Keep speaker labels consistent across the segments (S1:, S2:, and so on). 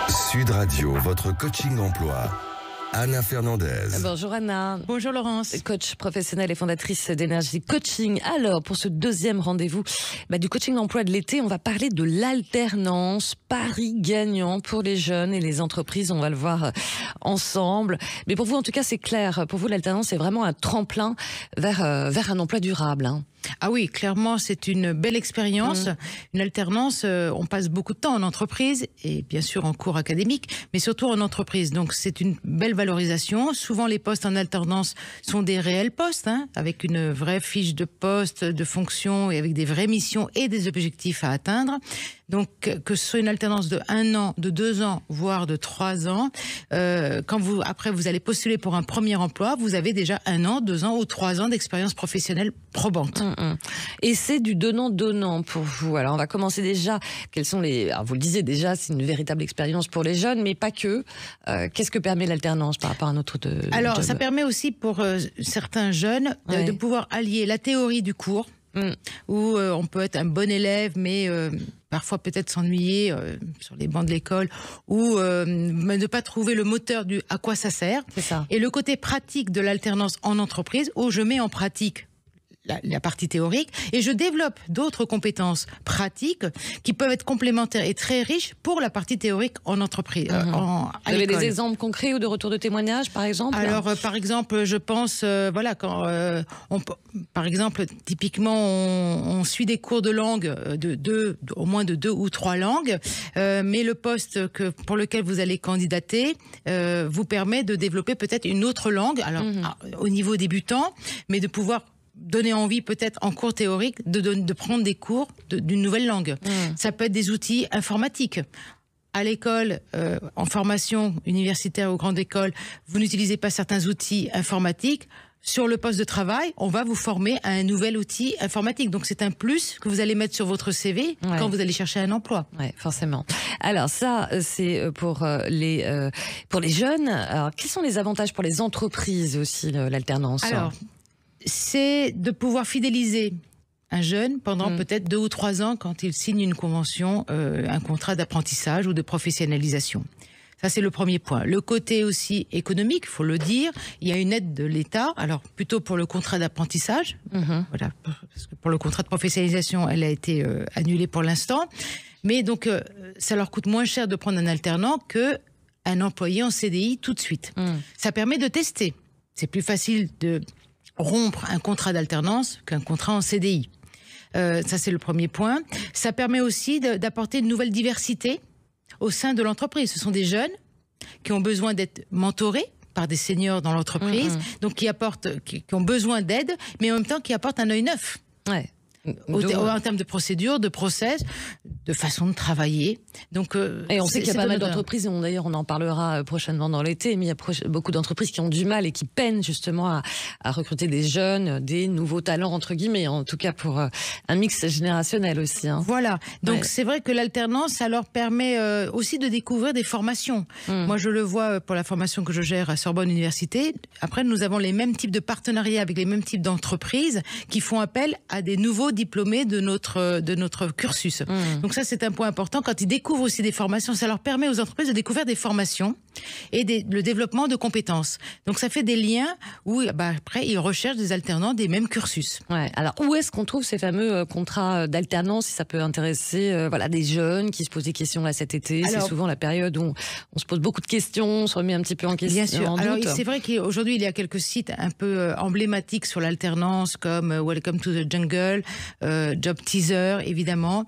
S1: Sud Radio, votre coaching emploi. Anna Fernandez.
S2: Bonjour Anna.
S3: Bonjour Laurence.
S2: Coach professionnelle et fondatrice d'Énergie Coaching. Alors, pour ce deuxième rendez-vous du coaching d'emploi de l'été, on va parler de l'alternance, pari gagnant pour les jeunes et les entreprises. On va le voir ensemble. Mais pour vous, en tout cas, c'est clair. Pour vous, l'alternance, c'est vraiment un tremplin vers un emploi durable.
S3: Ah oui, clairement, c'est une belle expérience. Une alternance, on passe beaucoup de temps en entreprise et bien sûr en cours académique, mais surtout en entreprise. Donc c'est une belle valorisation. Souvent les postes en alternance sont des réels postes, avec une vraie fiche de poste, de fonction et avec des vraies missions et des objectifs à atteindre. Donc que ce soit une alternance de 1 an, de 2 ans, voire de 3 ans, quand vous allez postuler pour un premier emploi, vous avez déjà 1 an, 2 ans ou 3 ans d'expérience professionnelle probante.
S2: Et c'est du donnant-donnant pour vous. Alors on va commencer déjà. Quels sont alors, vous le disiez déjà, c'est une véritable expérience pour les jeunes, mais pas que. Qu'est-ce que permet l'alternance par rapport à notre
S3: Alors
S2: job?
S3: ça permet aussi pour certains jeunes de pouvoir allier la théorie du cours, où on peut être un bon élève, mais parfois peut-être s'ennuyer sur les bancs de l'école, ou ne pas trouver le moteur du à quoi ça sert.
S2: C'est ça.
S3: Et le côté pratique de l'alternance en entreprise, où je mets en pratique la partie théorique et je développe d'autres compétences pratiques qui peuvent être complémentaires et très riches pour la partie théorique en entreprise.
S2: Vous avez des exemples concrets ou de retour de témoigage, par exemple?
S3: Alors, par exemple, je pense, par exemple, typiquement, on suit des cours de langue au moins de 2 ou 3 langues, mais le poste pour lequel vous allez candidater vous permet de développer peut-être une autre langue, alors au niveau débutant, mais de pouvoir donner envie peut-être en cours théorique de prendre des cours d'une nouvelle langue. Ça peut être des outils informatiques. À l'école, en formation universitaire ou grande école, vous n'utilisez pas certains outils informatiques. Sur le poste de travail, on va vous former à un nouvel outil informatique. Donc c'est un plus que vous allez mettre sur votre CV quand vous allez chercher un emploi.
S2: Oui, forcément. Alors ça, c'est pour les jeunes. Alors quels sont les avantages pour les entreprises aussi, l'alternance?
S3: Alors, c'est de pouvoir fidéliser un jeune pendant peut-être 2 ou 3 ans quand il signe une convention, un contrat d'apprentissage ou de professionnalisation. Ça, c'est le premier point. Le côté aussi économique, il faut le dire, il y a une aide de l'État, alors plutôt pour le contrat d'apprentissage, voilà, parce que pour le contrat de professionnalisation, elle a été annulée pour l'instant, mais donc ça leur coûte moins cher de prendre un alternant qu'un employé en CDI tout de suite. Ça permet de tester. C'est plus facile de rompre un contrat d'alternance qu'un contrat en CDI. Ça, c'est le premier point. Ça permet aussi d'apporter une nouvelle diversité au sein de l'entreprise. Ce sont des jeunes qui ont besoin d'être mentorés par des seniors dans l'entreprise, donc qui ont besoin d'aide, mais en même temps qui apportent un œil neuf.
S2: Ouais.
S3: En termes de procédure, de process, de façon de travailler. Donc,
S2: et on sait qu'il y a pas mal d'entreprises, d'ailleurs on en parlera prochainement dans l'été, mais il y a beaucoup d'entreprises qui ont du mal et qui peinent justement à recruter des jeunes, des nouveaux talents entre guillemets, en tout cas pour un mix générationnel aussi.
S3: Voilà, donc c'est vrai que l'alternance, ça leur permet aussi de découvrir des formations. Moi je le vois pour la formation que je gère à Sorbonne Université. Après nous avons les mêmes types de partenariats avec les mêmes types d'entreprises qui font appel à des nouveaux diplômés de notre cursus. Donc ça, c'est un point important. Quand ils découvrent aussi des formations, ça leur permet aux entreprises de découvrir des formations et le développement de compétences. Donc ça fait des liens où après, ils recherchent des alternants des mêmes cursus.
S2: Ouais. Alors, où est-ce qu'on trouve ces fameux contrats d'alternance, si ça peut intéresser des jeunes qui se posent des questions là cet été? C'est souvent la période où on se pose beaucoup de questions, on se remet un petit peu en question.
S3: Bien sûr. Alors, c'est vrai qu'aujourd'hui, il y a quelques sites un peu emblématiques sur l'alternance, comme Welcome to the Jungle, Job Teaser, évidemment.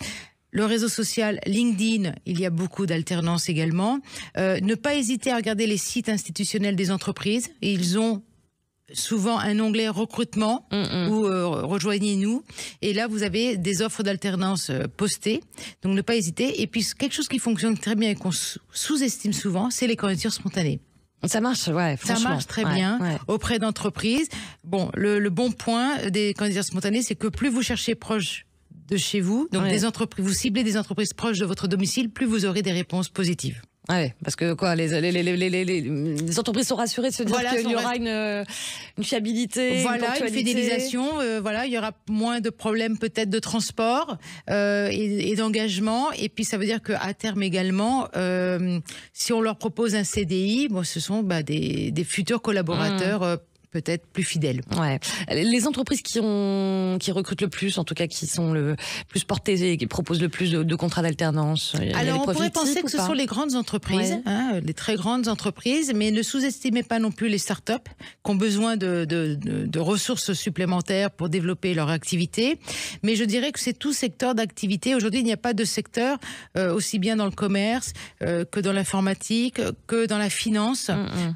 S3: Le réseau social LinkedIn, il y a beaucoup d'alternance également. Ne pas hésiter à regarder les sites institutionnels des entreprises. Ils ont souvent un onglet recrutement ou rejoignez-nous. Et là, vous avez des offres d'alternance postées. Donc, ne pas hésiter. Et puis, quelque chose qui fonctionne très bien et qu'on sous-estime souvent, c'est les candidatures spontanées.
S2: Ça marche, franchement.
S3: Ça marche très bien auprès d'entreprises. Bon, le bon point des candidatures spontanées, c'est que plus vous cherchez proche de chez vous, donc des entreprises, vous ciblez des entreprises proches de votre domicile, plus vous aurez des réponses positives.
S2: Ah ouais, parce que quoi, les entreprises sont rassurées de se dire qu'il y aura une fiabilité,
S3: voilà, une fidélisation. Voilà, il y aura moins de problèmes peut-être de transport et d'engagement. Et puis ça veut dire qu'à terme également, si on leur propose un CDI, bon, ce sont des futurs collaborateurs. Peut-être plus fidèles.
S2: Ouais. Les entreprises qui recrutent le plus, en tout cas qui sont le plus portées et qui proposent le plus de contrats d'alternance.
S3: Alors on pourrait penser que ce sont les grandes entreprises, les très grandes entreprises, mais ne sous-estimez pas non plus les startups qui ont besoin de ressources supplémentaires pour développer leur activité. Mais je dirais que c'est tout secteur d'activité. Aujourd'hui, il n'y a pas de secteur aussi bien dans le commerce que dans l'informatique, que dans la finance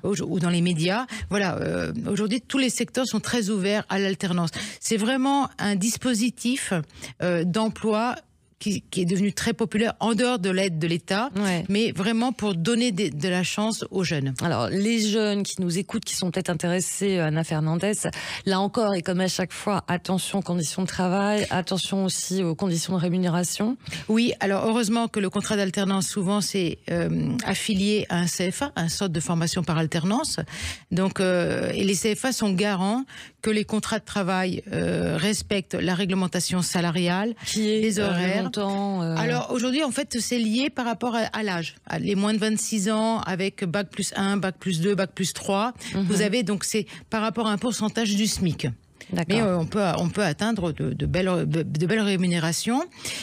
S3: ou dans les médias. Voilà. Aujourd'hui, tous les secteurs sont très ouverts à l'alternance. C'est vraiment un dispositif d'emploi qui est devenu très populaire en dehors de l'aide de l'État, mais vraiment pour donner de la chance aux jeunes.
S2: Alors, les jeunes qui nous écoutent, qui sont peut-être intéressés, Anna Fernandez, là encore, et comme à chaque fois, attention aux conditions de travail, attention aussi aux conditions de rémunération.
S3: Oui, alors heureusement que le contrat d'alternance, souvent, c'est affilié à un CFA, un centre de formation par alternance. Donc, et les CFA sont garants que les contrats de travail respectent la réglementation salariale, les horaires. Alors aujourd'hui, en fait, c'est lié par rapport à l'âge. Les moins de 26 ans avec bac plus 1, bac plus 2, bac plus 3. Vous avez donc c'est par rapport à un pourcentage du SMIC. Mais on peut atteindre de belles rémunérations.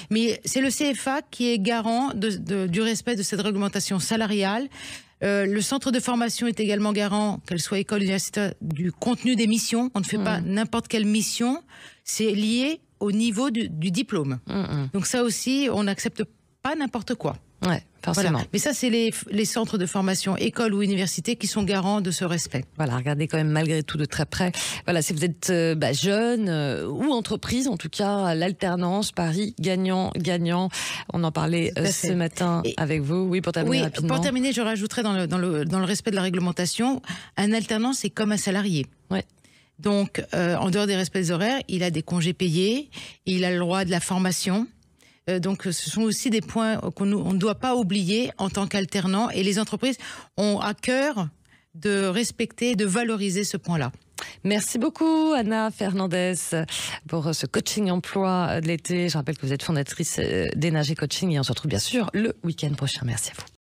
S3: Mais c'est le CFA qui est garant du respect de cette réglementation salariale. Le centre de formation est également garant, qu'elle soit école universitaire, du contenu des missions. On ne fait pas n'importe quelle mission. C'est lié au niveau du diplôme. Donc ça aussi, on n'accepte pas n'importe quoi.
S2: Ouais, forcément.
S3: Voilà. Mais ça, c'est les centres de formation, écoles ou universités, qui sont garants de ce respect.
S2: Voilà, regardez quand même malgré tout de très près. Voilà, si vous êtes jeune ou entreprise, en tout cas, l'alternance, Paris, gagnant. On en parlait ce matin avec vous. Oui, pour terminer rapidement.
S3: Pour terminer, je rajouterais dans le respect de la réglementation, un alternant, c'est comme un salarié. Ouais. Donc, en dehors des respects des horaires, il a des congés payés, il a le droit de la formation. Donc, ce sont aussi des points qu'on ne doit pas oublier en tant qu'alternant. Et les entreprises ont à cœur de respecter, de valoriser ce point-là.
S2: Merci beaucoup, Anna Fernandez, pour ce coaching emploi de l'été. Je rappelle que vous êtes fondatrice d'Énergie Coaching et on se retrouve bien sûr le week-end prochain. Merci à vous.